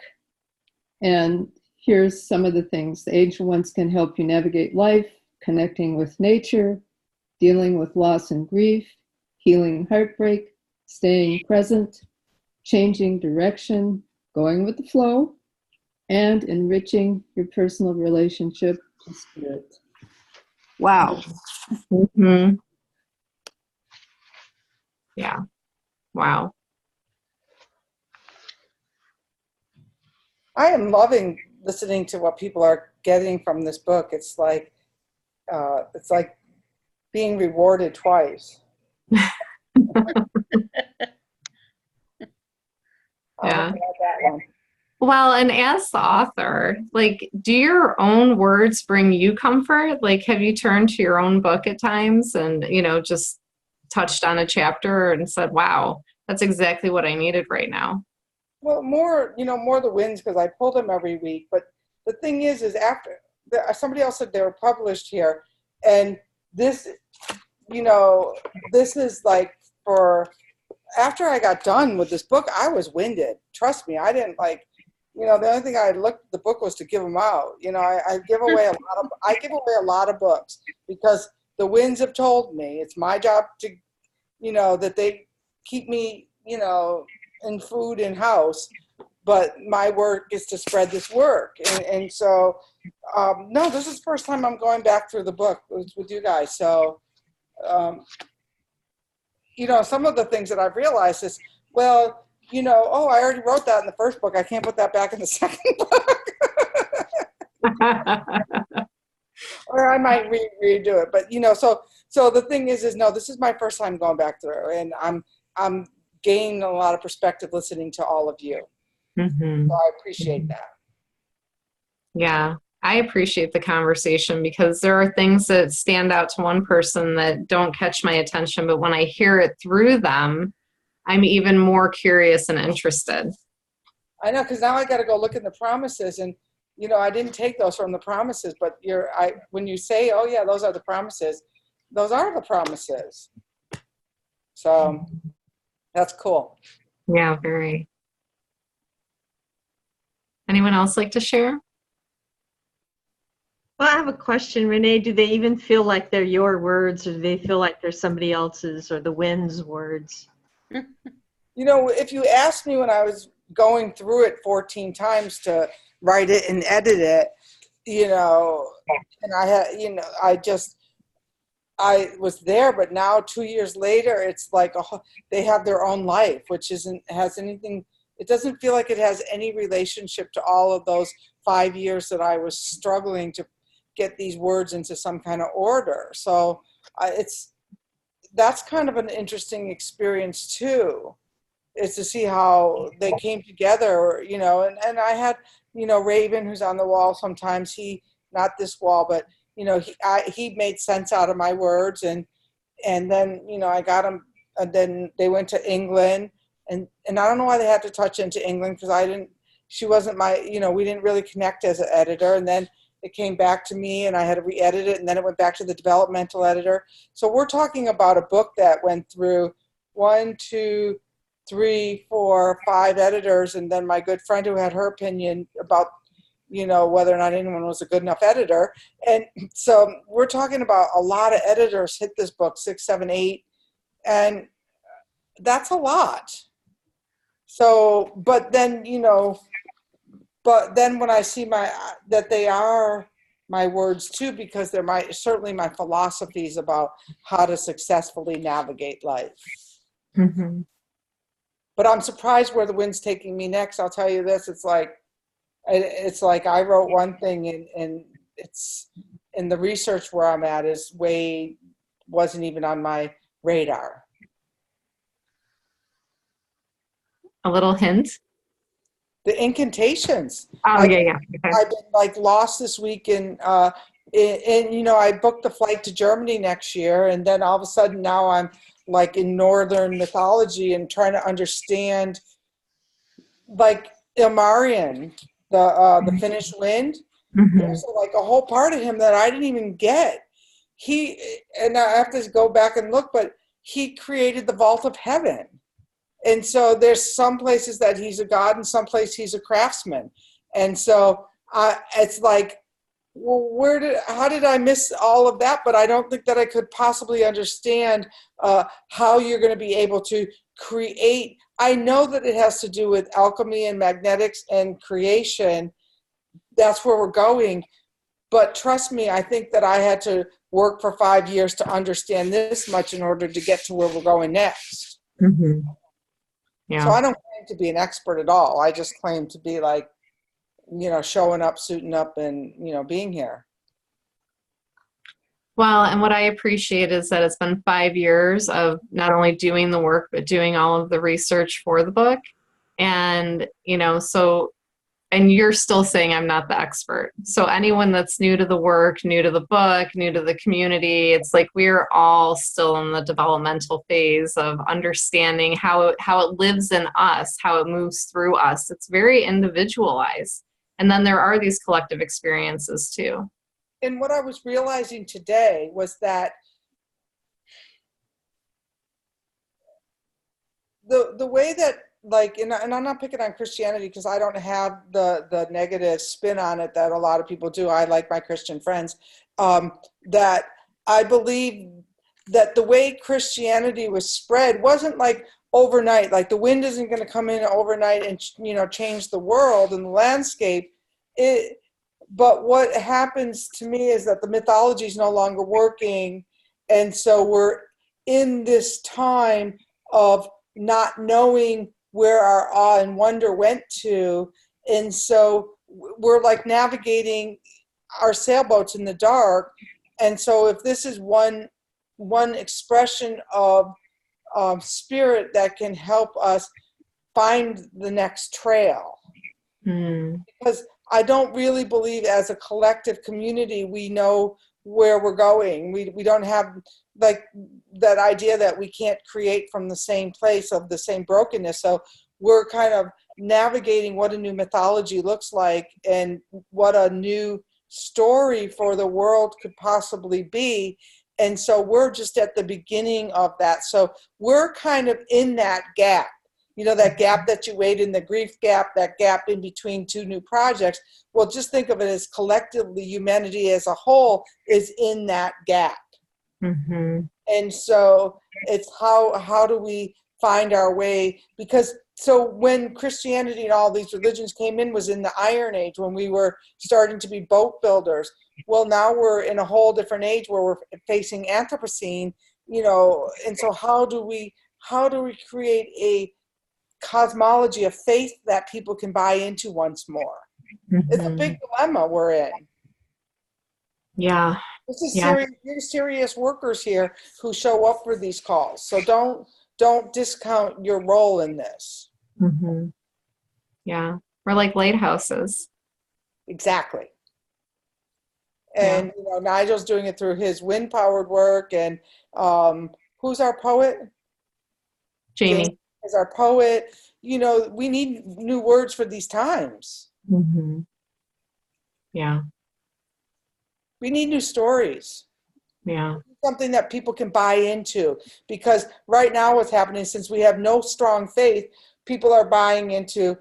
And here's some of the things. The ancient ones can help you navigate life, connecting with nature, dealing with loss and grief, healing heartbreak, staying present, changing direction, going with the flow, and enriching your personal relationship to spirit. Wow. Hmm. Yeah. Wow. I am loving listening to what people are getting from this book. It's like being rewarded twice. Yeah. I'll add that one. Well, and as the author, like, do your own words bring you comfort? Like, have you turned to your own book at times and, just touched on a chapter and said, wow, that's exactly what I needed right now? Well, more the wins because I pull them every week. But the thing is after somebody else said they were published here, and this, this is like for after I got done with this book, I was winded. Trust me, I didn't like. The only thing I looked at the book was to give them out. I give away a lot of books because the winds have told me it's my job to, that they keep me, in food and house, but my work is to spread this work. And so, no, this is the first time I'm going back through the book with you guys. So, some of the things that I've realized is, well, oh, I already wrote that in the first book. I can't put that back in the second book. Or I might redo it. But, so the thing is no, this is my first time going back through, and I'm gaining a lot of perspective listening to all of you. Mm-hmm. So I appreciate that. Yeah, I appreciate the conversation because there are things that stand out to one person that don't catch my attention, but when I hear it through them, I'm even more curious and interested. I know, because now I got to go look in the promises, and I didn't take those from the promises, but when you say, oh yeah, those are the promises, those are the promises. So that's cool. Yeah, very. Anyone else like to share? Well, I have a question, Renee. Do they even feel like they're your words, or do they feel like they're somebody else's or the wind's words? If you asked me when I was going through it 14 times to write it and edit it, and I had, I was there, but now 2 years later, it's like they have their own life, which it doesn't feel like it has any relationship to all of those 5 years that I was struggling to get these words into some kind of order. So that's kind of an interesting experience too, is to see how they came together, and I had, Raven, who's on the wall sometimes, not this wall, but, he made sense out of my words, and then, I got him, and then they went to England, and I don't know why they had to touch into England, because she wasn't we didn't really connect as an editor, and then it came back to me, and I had to re-edit it, and then it went back to the developmental editor. So we're talking about a book that went through 1, 2, 3, 4, 5 editors, and then my good friend who had her opinion about, whether or not anyone was a good enough editor. And so we're talking about a lot of editors hit this book, 6, 7, 8, and that's a lot. So, but then when I see that they are my words too, because they're certainly my philosophies about how to successfully navigate life. Mm-hmm. But I'm surprised where the wind's taking me next. I'll tell you this: it's like I wrote one thing, and it's in the research where I'm at wasn't even on my radar. A little hint. The incantations. Oh, yeah. Okay. I've been lost this week, and I booked the flight to Germany next year, and then all of a sudden now I'm in northern mythology and trying to understand Ilmarion, the Finnish wind. Mm-hmm. There's a whole part of him that I didn't even get. And I have to go back and look, but he created the vault of heaven. And so there's some places that he's a god and some places he's a craftsman. And so it's well, how did I miss all of that? But I don't think that I could possibly understand how you're going to be able to create. I know that it has to do with alchemy and magnetics and creation. That's where we're going. But trust me, I think that I had to work for 5 years to understand this much in order to get to where we're going next. Mm-hmm. Yeah. So I don't claim to be an expert at all. I just claim to be like, showing up, suiting up, and, being here. Well, and what I appreciate is that it's been 5 years of not only doing the work, but doing all of the research for the book. And, and you're still saying I'm not the expert. So anyone that's new to the work, new to the book, new to the community, it's like we're all still in the developmental phase of understanding how it lives in us, how it moves through us. It's very individualized. And then there are these collective experiences too. And what I was realizing today was that the way that, like, and I'm not picking on Christianity because I don't have the negative spin on it that a lot of people do. I like my Christian friends. That I believe that the way Christianity was spread wasn't like overnight. Like the wind isn't going to come in overnight and change the world and the landscape. But what happens to me is that the mythology is no longer working, and so we're in this time of not knowing where our awe and wonder went to, and so we're like navigating our sailboats in the dark. And so if this is one expression of spirit that can help us find the next trail, because I don't really believe as a collective community we know where we're going. We don't have like that idea that we can't create from the same place of the same brokenness. So we're kind of navigating what a new mythology looks like and what a new story for the world could possibly be. And so we're just at the beginning of that. So we're kind of in that gap. That gap that you wait in, the grief gap, that gap in between two new projects. Well, just think of it as collectively, humanity as a whole is in that gap. Mm-hmm. And so it's how do we find our way? Because so when Christianity and all these religions came in was in the Iron Age, when we were starting to be boat builders. Well, now we're in a whole different age where we're facing Anthropocene, and so how do we create a cosmology of faith that people can buy into once more? Mm-hmm. It's a big dilemma we're in. Yeah. This is serious. You're serious workers here who show up for these calls. So don't discount your role in this. Mm-hmm. Yeah. We're like lighthouses. Exactly. And Nigel's doing it through his wind-powered work. And who's our poet? Jamie is our poet. We need new words for these times. Mm-hmm. Yeah. We need new stories. Yeah. Something that people can buy into, because right now what's happening, since we have no strong faith, people are buying into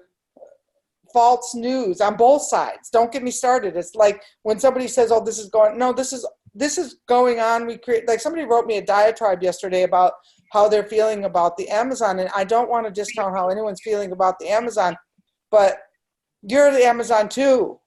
false news on both sides. Don't get me started. It's like when somebody says, oh, this is going on. We create, like, somebody wrote me a diatribe yesterday about how they're feeling about the Amazon. And I don't want to discount how anyone's feeling about the Amazon, but you're the Amazon too.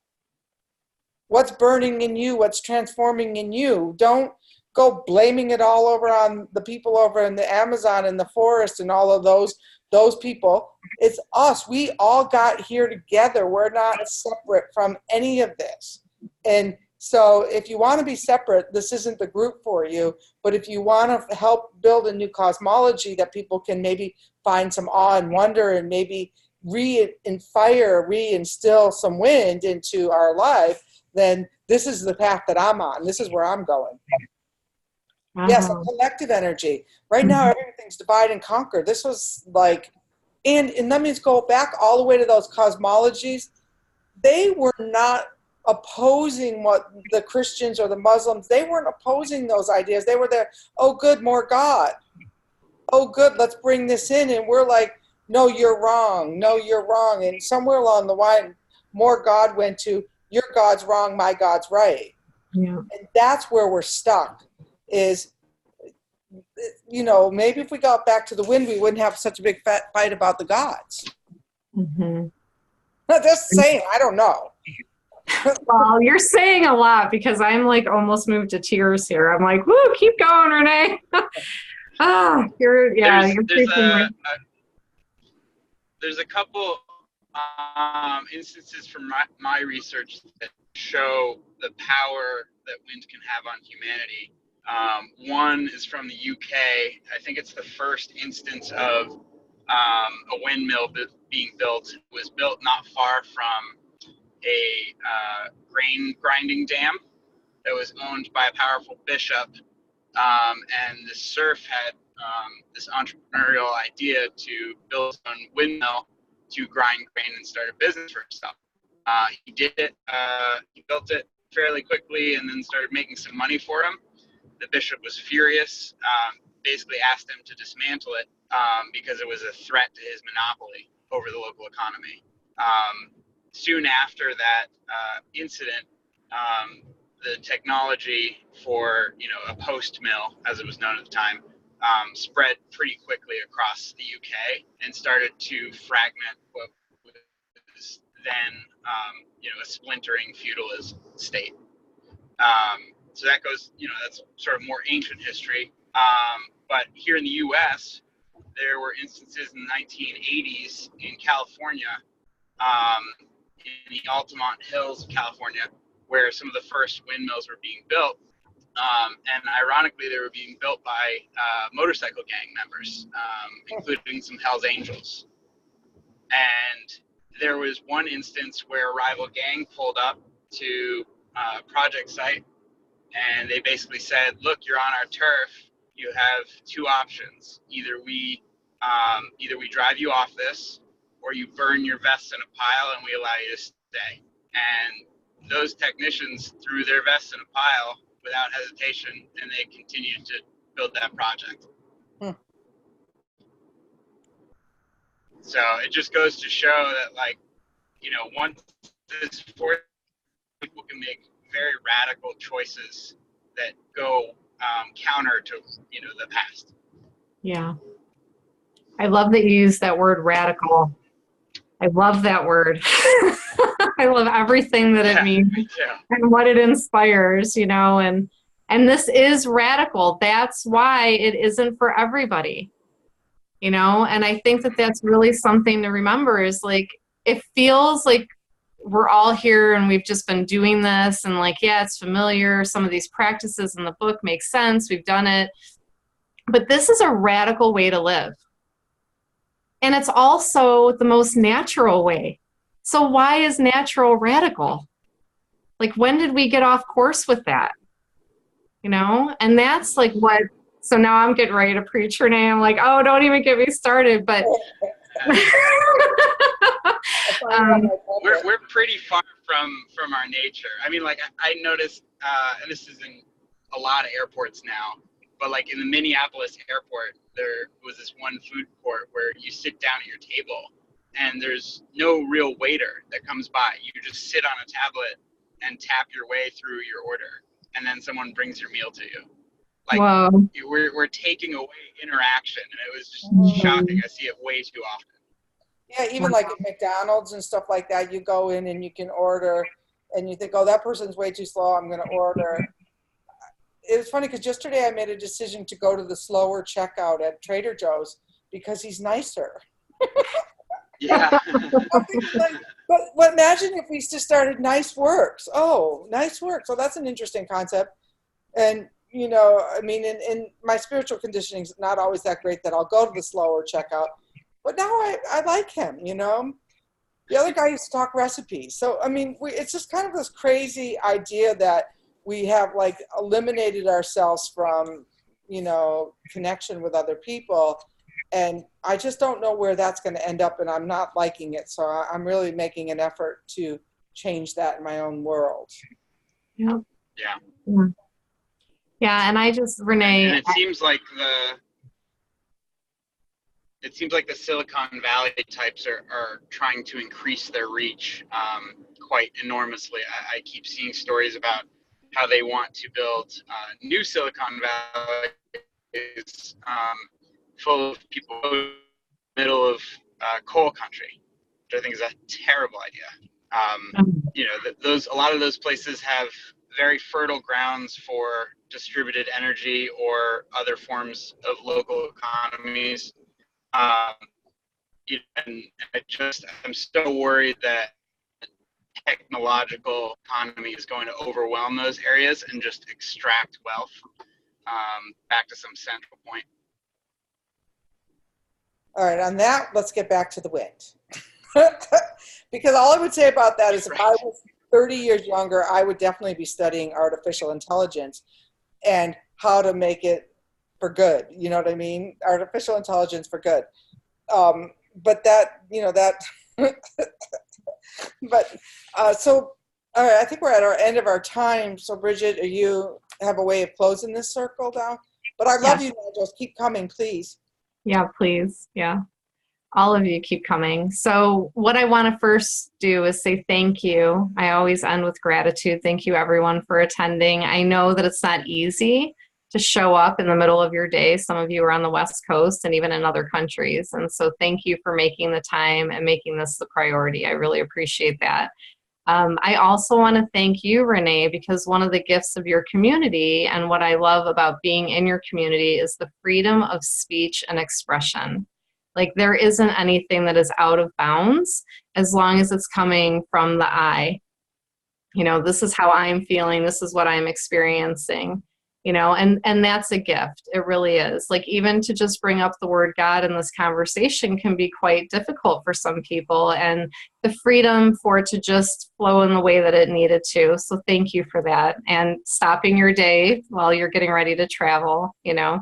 What's burning in you? What's transforming in you? Don't go blaming it all over on the people over in the Amazon and the forest and all of those people. It's us. We all got here together. We're not separate from any of this. And so if you want to be separate, this isn't the group for you. But if you want to help build a new cosmology that people can maybe find some awe and wonder and maybe reinstill some wind into our life, then this is the path that I'm on. This is where I'm going. Wow. Yes, a collective energy. Right now, everything's divide and conquer. This was like, and that means go back all the way to those cosmologies. They were not opposing what the Christians or the Muslims, they weren't opposing those ideas. They were there, oh, good, more God. Oh, good, let's bring this in. And we're like, no, you're wrong. No, you're wrong. And somewhere along the line, more God went to, your God's wrong, my God's right. Yeah. And that's where we're stuck is, maybe if we got back to the wind, we wouldn't have such a big fat fight about the gods. Mm-hmm. Just saying, I don't know. Well, you're saying a lot because I'm like almost moved to tears here. I'm like, woo, keep going, Renee. You're preaching like. There's a couple instances from my research that show the power that wind can have on humanity. One is from the UK. I think it's the first instance of a windmill being built. It was built not far from a grain grinding dam that was owned by a powerful bishop. And the serf had this entrepreneurial idea to build his own windmill to grind grain and start a business for himself. He did it. He built it fairly quickly and then started making some money for him. The bishop was furious, basically asked him to dismantle it because it was a threat to his monopoly over the local economy. Soon after that incident, the technology for, a post mill, as it was known at the time, spread pretty quickly across the UK and started to fragment what was then, a splintering feudalist state. So that goes, that's sort of more ancient history. But here in the U.S., there were instances in the 1980s in California, in the Altamont Hills of California, where some of the first windmills were being built. And ironically, they were being built by motorcycle gang members, including some Hells Angels. And there was one instance where a rival gang pulled up to a project site, and they basically said, look, you're on our turf. You have two options. Either we drive you off this, or you burn your vests in a pile and we allow you to stay. And those technicians threw their vests in a pile without hesitation, and they continued to build that project. So it just goes to show that, once this force, people can make very radical choices that go counter to, the past. Yeah. I love that you use that word radical. I love that word. I love everything that it means and what it inspires, and this is radical. That's why it isn't for everybody, and I think that that's really something to remember is it feels like we're all here and we've just been doing this and it's familiar. Some of these practices in the book make sense. We've done it, but this is a radical way to live. And it's also the most natural way. So why is natural radical? When did we get off course with that? And that's so now I'm getting ready to preach, Renee. I'm oh, don't even get me started. But we're pretty far from our nature. I mean, I noticed, and this is in a lot of airports now, but in the Minneapolis airport, there was this one food court where you sit down at your table and there's no real waiter that comes by. You just sit on a tablet and tap your way through your order, and then someone brings your meal to you. Wow. We're taking away interaction, and it was just shocking. I see it way too often. Yeah, even at McDonald's and stuff like that, you go in and you can order, and you think, oh, that person's way too slow, I'm going to order. It was funny because yesterday I made a decision to go to the slower checkout at Trader Joe's because he's nicer. Yeah. but imagine if we just started Nice Works. Oh, Nice Works. So that's an interesting concept. And, I mean, in my spiritual conditioning is not always that great that I'll go to the slower checkout. But now I like him, The other guy used to talk recipes. So, I mean, it's just kind of this crazy idea that we have eliminated ourselves from, connection with other people. And I just don't know where that's going to end up, and I'm not liking it. So I'm really making an effort to change that in my own world. Yeah. Yeah. Yeah, and I just, Renee. And it seems like the Silicon Valley types are trying to increase their reach quite enormously. I keep seeing stories about how they want to build new Silicon Valley full of people in the middle of coal country, which I think is a terrible idea. You know, a lot of those places have very fertile grounds for distributed energy or other forms of local economies. And I'm so worried that technological economy is going to overwhelm those areas and just extract wealth back to some central point. All right, on that, let's get back to the wind. Because all I would say about that is if I was 30 years younger, I would definitely be studying artificial intelligence and how to make it for good. You know what I mean? Artificial intelligence for good. But that, you know, that, but so, all right, I think we're at our end of our time. So Brigid, you have a way of closing this circle now? But I love you, Nigel. Keep coming, please. Yeah, please. Yeah. All of you keep coming. So what I want to first do is say thank you. I always end with gratitude. Thank you everyone for attending. I know that it's not easy to show up in the middle of your day. Some of you are on the West Coast and even in other countries. And so thank you for making the time and making this the priority. I really appreciate that. I also want to thank you, Renee, because one of the gifts of your community and what I love about being in your community is the freedom of speech and expression. Like there isn't anything that is out of bounds as long as it's coming from the I. You know, this is how I'm feeling. This is what I'm experiencing. You know, and that's a gift. It really is. Like even to just bring up the word God in this conversation can be quite difficult for some people, and the freedom for it to just flow in the way that it needed to. So thank you for that, and stopping your day while you're getting ready to travel, you know.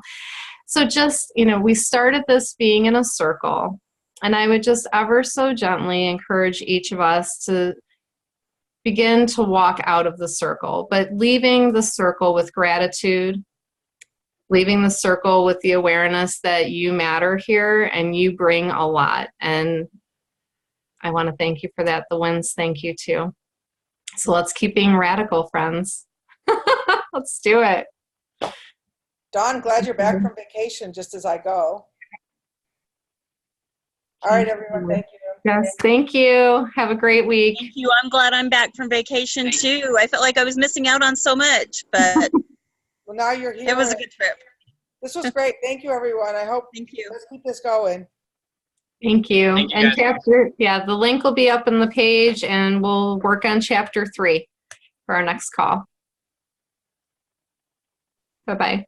So just, you know, we started this being in a circle, and I would just ever so gently encourage each of us to begin to walk out of the circle, but leaving the circle with gratitude, leaving the circle with the awareness that you matter here and you bring a lot. And I want to thank you for that. The winds thank you too. So let's keep being radical, friends. Let's do it. Dawn, glad you're back from vacation just as I go. All right, everyone, thank you. Yes, thank you. Have a great week. Thank you. I'm glad I'm back from vacation too. I felt like I was missing out on so much, but well, now you're here. It was a good trip. This was great. Thank you, everyone. I hope. Thank you. Let's keep this going. Thank you. Thank you, and guys. chapter, the link will be up in the page, and we'll work on chapter 3 for our next call. Bye-bye.